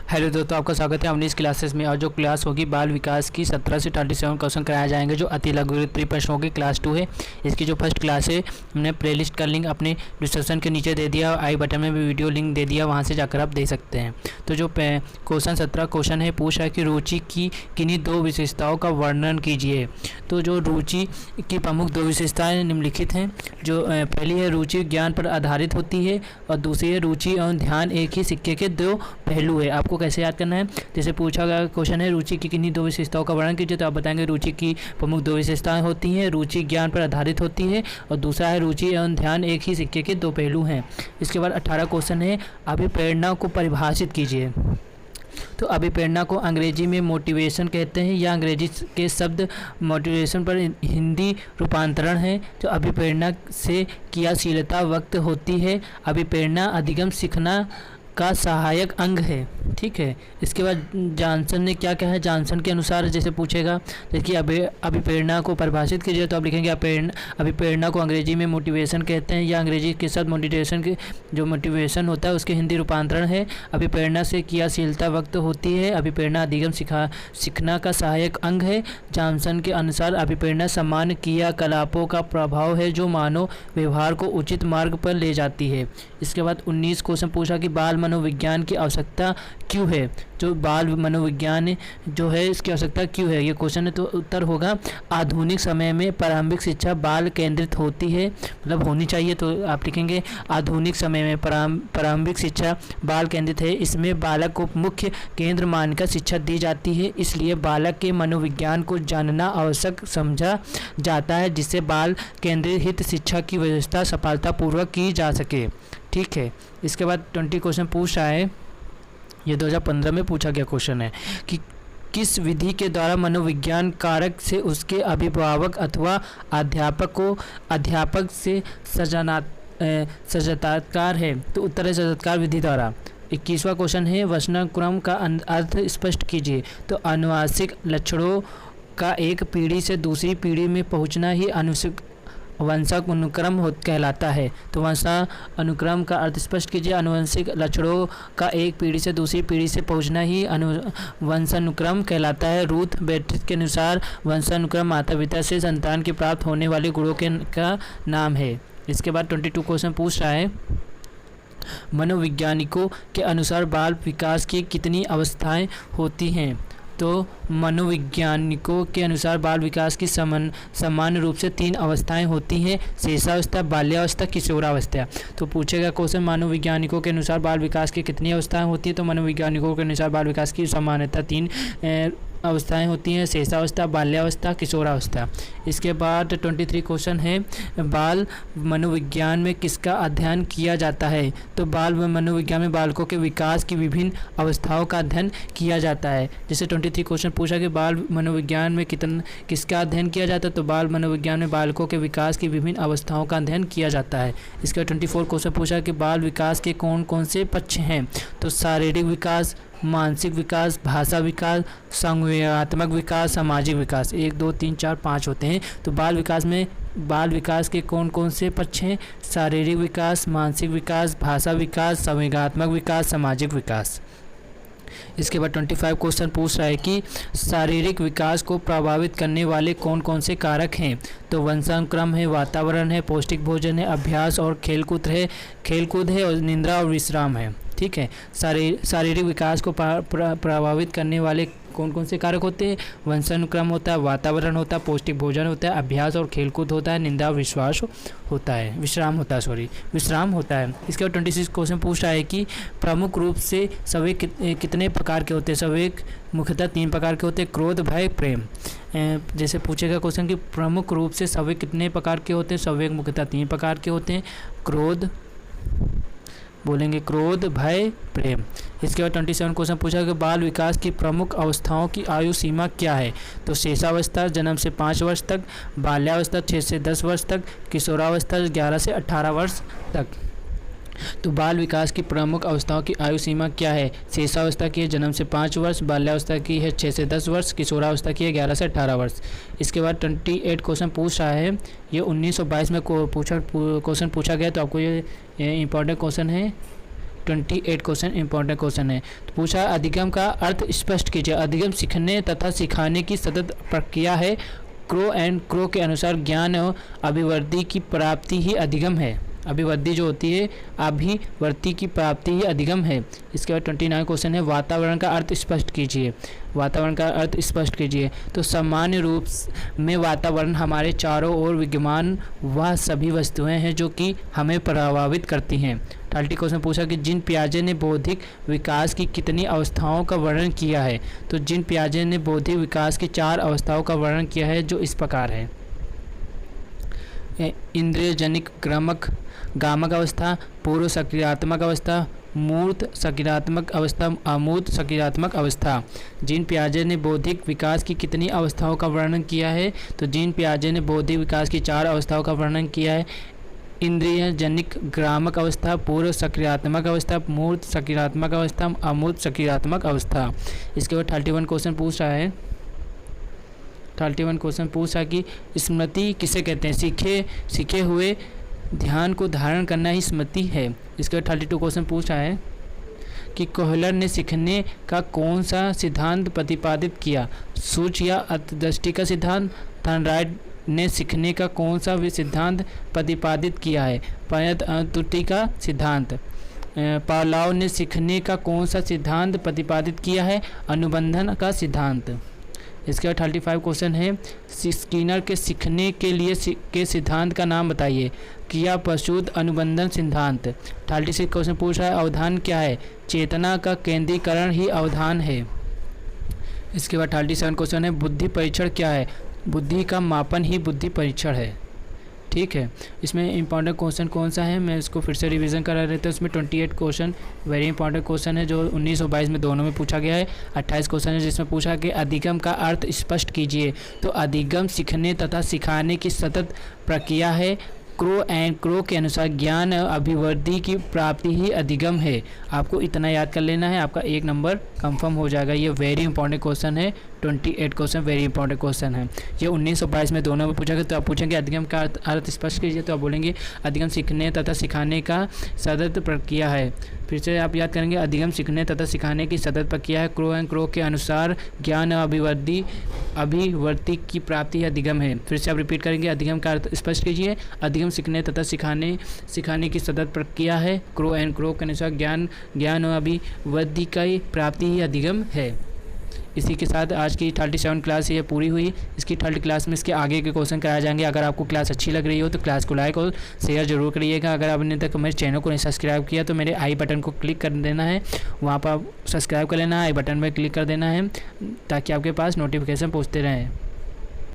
Hello दोस्तों, आपका स्वागत है अपनी इस क्लासेस में। और जो क्लास होगी बाल विकास की 17 से 37 क्वेश्चन कराए जाएंगे, जो अति लघु प्रश्नों की क्लास 2 है। इसकी जो फर्स्ट क्लास है हमने प्लेलिस्ट का लिंक अपने डिस्क्रिप्शन के नीचे दे दिया, आई बटन में भी वीडियो लिंक दे दिया, वहाँ से जाकर आप देख सकते हैं। तो जो क्वेश्चन 17 क्वेश्चन है, पूछा है कि रुचि की किन्हीं दो विशेषताओं का वर्णन कीजिए। तो जो रुचि की प्रमुख दो विशेषताएँ निम्नलिखित हैं। जो पहली है, रुचि ज्ञान पर आधारित होती है, और दूसरी है, रुचि और ध्यान एक ही सिक्के के दो पहलू है। आपको कैसे याद करना है, जैसे पूछा गया क्वेश्चन है रुचि की किन्हीं दो विशेषताओं का वर्णन कीजिए, तो आप बताएंगे रुचि की प्रमुख दो विशेषताएं होती हैं, रुचि ज्ञान पर आधारित होती है, और दूसरा है रुचि एवं ध्यान एक ही सिक्के के दो पहलू हैं। इसके बाद 18 क्वेश्चन है, अभिप्रेरणा को परिभाषित कीजिए। तो अभिप्रेरणा को अंग्रेजी में मोटिवेशन कहते हैं, या अंग्रेजी के शब्द मोटिवेशन पर हिंदी रूपांतरण है। जो अभिप्रेरणा से क्रियाशीलता व्यक्त होती है। अभिप्रेरणा अधिगम सीखना का सहायक अंग है। ठीक है। इसके बाद जॉनसन ने क्या कहा है, जॉनसन के अनुसार जैसे पूछेगा, देखिए अभिप्रेरणा को परिभाषित कीजिए, तो आप लिखेंगे अभिप्रेरणा को अंग्रेजी में मोटिवेशन कहते हैं, या अंग्रेजी के साथ मोटिवेशन के जो मोटिवेशन होता है उसके हिंदी रूपांतरण है। अभिप्रेरणा से क्रियाशीलता व्यक्त होती है। अभिप्रेरणा अधिगम सीखना का सहायक अंग है। जॉनसन के अनुसार अभिप्रेरणा सामान्य क्रियाकलापों का प्रभाव है जो मानव व्यवहार को उचित मार्ग पर ले जाती है। इसके बाद 19 क्वेश्चन पूछा कि बाल मनोविज्ञान की आवश्यकता क्यों है। जो बाल मनोविज्ञान जो है इसकी आवश्यकता क्यों है, ये क्वेश्चन है। तो उत्तर होगा, आधुनिक समय में प्रारंभिक शिक्षा बाल केंद्रित होती है, मतलब होनी चाहिए। तो आप लिखेंगे आधुनिक समय में प्रारंभिक शिक्षा बाल केंद्रित है। इसमें बालक को मुख्य केंद्र मानकर शिक्षा दी जाती है, इसलिए बालक के मनोविज्ञान को जानना आवश्यक समझा जाता है, जिससे बाल केंद्रित हित शिक्षा की व्यवस्था सफलतापूर्वक की जा सके। ठीक है। इसके बाद 20 क्वेश्चन पूछ रहा है, ये 2015 में पूछा गया क्वेश्चन है कि किस विधि के द्वारा मनोविज्ञान कारक से उसके अभिभावक अथवा अध्यापक से साक्षात्कार है। तो उत्तर है साक्षात्कार विधि द्वारा। 21वां क्वेश्चन है, वंशानुक्रम का अर्थ स्पष्ट कीजिए। तो आनुवंशिक लक्षणों का एक पीढ़ी से दूसरी पीढ़ी में पहुंचना ही वंशानुक्रम कहलाता है। तो वंशानुक्रम का अर्थ स्पष्ट कीजिए। आनुवंशिक लक्षणों का एक पीढ़ी से दूसरी पीढ़ी से पहुंचना ही वंशानुक्रम कहलाता है। रूथ बेट्रिस के अनुसार वंशानुक्रम माता पिता से संतान के प्राप्त होने वाले गुणों का नाम है। इसके बाद 22 क्वेश्चन पूछ रहा है, मनोवैज्ञानिकों के अनुसार बाल विकास की कितनी अवस्थाएं होती हैं। तो मनोवैज्ञानिकों के अनुसार बाल विकास की सामान्य रूप से 3 अवस्थाएं होती हैं, शेषावस्था, बाल्यावस्था, किशोरावस्था। तो पूछेगा क्वेश्चन, मनोवैज्ञानिकों के अनुसार बाल विकास की कितनी अवस्थाएं होती हैं। तो मनोवैज्ञानिकों के अनुसार बाल विकास की सामान्यतः 3 अवस्थाएं होती हैं, शेषावस्था, बाल्यावस्था, किशोरावस्था। इसके बाद 23 क्वेश्चन है, बाल मनोविज्ञान में किसका अध्ययन किया जाता है। तो बाल मनोविज्ञान में बालकों के विकास की विभिन्न अवस्थाओं का अध्ययन किया जाता है। जैसे 23 क्वेश्चन पूछा कि बाल मनोविज्ञान में किसका अध्ययन किया जाता है। तो बाल मनोविज्ञान में बालकों के विकास की विभिन्न अवस्थाओं का अध्ययन किया जाता है। इसके 24 क्वेश्चन पूछा कि बाल विकास के कौन कौन से पक्ष हैं। तो शारीरिक विकास, मानसिक विकास, भाषा विकास, संवेदनात्मक विकास, सामाजिक विकास, 1 2 3 4 5 होते हैं। तो बाल विकास में बाल विकास के कौन कौन से पक्ष हैं, शारीरिक विकास, मानसिक विकास, भाषा विकास, संवेदनात्मक विकास, सामाजिक विकास। इसके बाद 25 क्वेश्चन पूछ रहा है कि शारीरिक विकास को प्रभावित करने वाले कौन कौन से कारक हैं। तो वंशानुक्रम है, वातावरण है, पौष्टिक भोजन है, अभ्यास और खेलकूद है, और निद्रा और विश्राम है। ठीक है। शारीरिक विकास को प्रभावित करने वाले कौन कौन से कारक होते हैं, वंशानुक्रम होता है, वातावरण होता है, पौष्टिक भोजन होता है, अभ्यास और खेलकूद होता है, निद्रा और विश्राम होता है। इसके बाद 26 क्वेश्चन पूछ रहा है कि प्रमुख रूप से संवेग कितने प्रकार के होते हैं। संवेग मुख्यतः 3 प्रकार के होते हैं, क्रोध, भय, प्रेम। जैसे पूछेगा क्वेश्चन कि प्रमुख रूप से संवेग कितने प्रकार के होते हैं। संवेग मुख्यतः 3 प्रकार के होते हैं, क्रोध, भय, प्रेम। इसके बाद 27 क्वेश्चन पूछा कि बाल विकास की प्रमुख अवस्थाओं की आयु सीमा क्या है। तो शेषावस्था जन्म से 5 वर्ष तक, बाल्यावस्था 6 से 10 वर्ष तक, किशोरावस्था 11 से 18 वर्ष तक। तो बाल विकास की प्रमुख अवस्थाओं की आयु सीमा क्या है। शेषावस्था की है जन्म से 5 वर्ष, बाल्यावस्था की है 6 से 10 वर्ष, किशोरावस्था की है 11 से 18 वर्ष। इसके बाद 28 क्वेश्चन पूछ रहा है, ये 1922 में क्वेश्चन पूछा गया, तो आपको ये इंपॉर्टेंट क्वेश्चन है। 28 क्वेश्चन इंपॉर्टेंट क्वेश्चन है। तो पूछा अधिगम का अर्थ स्पष्ट कीजिए। अधिगम सीखने तथा सिखाने की सतत प्रक्रिया है। क्रो एंड क्रो के अनुसार ज्ञान और अभिवृद्धि की प्राप्ति ही अधिगम है। अभिवृद्धि जो होती है, अभिवृद्धि की प्राप्ति ही अधिगम है। इसके बाद 29 क्वेश्चन है वातावरण का अर्थ स्पष्ट कीजिए। वातावरण का अर्थ स्पष्ट कीजिए। तो सामान्य रूप में वातावरण हमारे चारों ओर विद्यमान वह सभी वस्तुएं हैं जो कि हमें प्रभावित करती हैं। 30 क्वेश्चन पूछा कि जिन पियाजे ने बौद्धिक विकास की कितनी अवस्थाओं का वर्णन किया है। तो जिन पियाजे ने बौद्धिक विकास की 4 अवस्थाओं का वर्णन किया है जो इस प्रकार है। इंद्रियजनिक गामक अवस्था, पूर्व सक्रियात्मक अवस्था, मूर्त सक्रियात्मक अवस्था, अमूर्त सक्रियात्मक अवस्था। जीन पियाजे ने बौद्धिक विकास की कितनी अवस्थाओं का वर्णन किया है। तो जीन पियाजे ने बौद्धिक विकास की 4 अवस्थाओं का वर्णन किया है। इंद्रियजनिक ग्रामक अवस्था, पूर्व सक्रियात्मक अवस्था, मूर्त सक्रियात्मक अवस्था, अमूर्त सक्रियात्मक अवस्था। इसके बाद 31 क्वेश्चन पूछ रहा है। 31 क्वेश्चन पूछा कि स्मृति किसे कहते हैं। सीखे हुए ध्यान को धारण करना ही स्मृति है। इसके बाद 32 क्वेश्चन पूछा है कि कोहलर ने सीखने का कौन सा सिद्धांत प्रतिपादित किया। सूक्ष्म या अंतर्दृष्टि का सिद्धांत। थर्नराइट ने सीखने का कौन सा सिद्धांत प्रतिपादित किया है। पर्याप्त त्रुटि का सिद्धांत। पावलोव ने सीखने का कौन सा सिद्धांत प्रतिपादित किया है। अनुबंधन का सिद्धांत। इसके बाद 35 क्वेश्चन है स्किनर के सीखने के लिए के सिद्धांत का नाम बताइए। क्रिया प्रसूत अनुबंधन सिद्धांत। 36 क्वेश्चन पूछ रहा है अवधान क्या है। चेतना का केंद्रीकरण ही अवधान है। इसके बाद 37 क्वेश्चन है बुद्धि परीक्षण क्या है। बुद्धि का मापन ही बुद्धि परीक्षण है। ठीक है, इसमें इंपॉर्टेंट क्वेश्चन कौन सा है मैं इसको फिर से रिवीजन करा रहे थे। उसमें 28 क्वेश्चन वेरी इंपॉर्टेंट क्वेश्चन है जो 19 और 22 में दोनों में पूछा गया है। 28 क्वेश्चन है जिसमें पूछा कि अधिगम का अर्थ स्पष्ट कीजिए। तो अधिगम सीखने तथा सिखाने की सतत प्रक्रिया है। क्रो एंड क्रो के अनुसार ज्ञान अभिवृद्धि की प्राप्ति ही अधिगम है। आपको इतना याद कर लेना है, आपका 1 नंबर कंफर्म हो जाएगा। ये वेरी इंपॉर्टेंट क्वेश्चन है। 28 क्वेश्चन वेरी इंपॉर्टेंट क्वेश्चन है। ये 19 और 22 में दोनों में पूछा गया। तो आप पूछेंगे अधिगम का अर्थ स्पष्ट कीजिए, तो आप बोलेंगे अधिगम सीखने तथा सिखाने का सतत प्रक्रिया है। फिर से आप याद करेंगे अधिगम सीखने तथा सिखाने की सतत प्रक्रिया है। क्रो एंड क्रो के अनुसार ज्ञान अभिवृद्धि की प्राप्ति अधिगम है। फिर से आप रिपीट करेंगे अधिगम का अर्थ स्पष्ट कीजिए। अधिगम सीखने तथा सिखाने की सतत प्रक्रिया है। क्रो एंड क्रो के अनुसार ज्ञान अभिवृद्धि की प्राप्ति ही अधिगम है। इसी के साथ आज की 37 क्लास ये पूरी हुई। इसकी 3rd क्लास में इसके आगे के क्वेश्चन कराए जाएंगे। अगर आपको क्लास अच्छी लग रही हो तो क्लास को लाइक और शेयर जरूर करिएगा। अगर आपने तक मेरे चैनल को नहीं सब्सक्राइब किया तो मेरे आई बटन को क्लिक कर देना है, वहाँ पर सब्सक्राइब कर लेना है, आई बटन पर क्लिक कर देना है ताकि आपके पास नोटिफिकेशन पहुँचते रहें।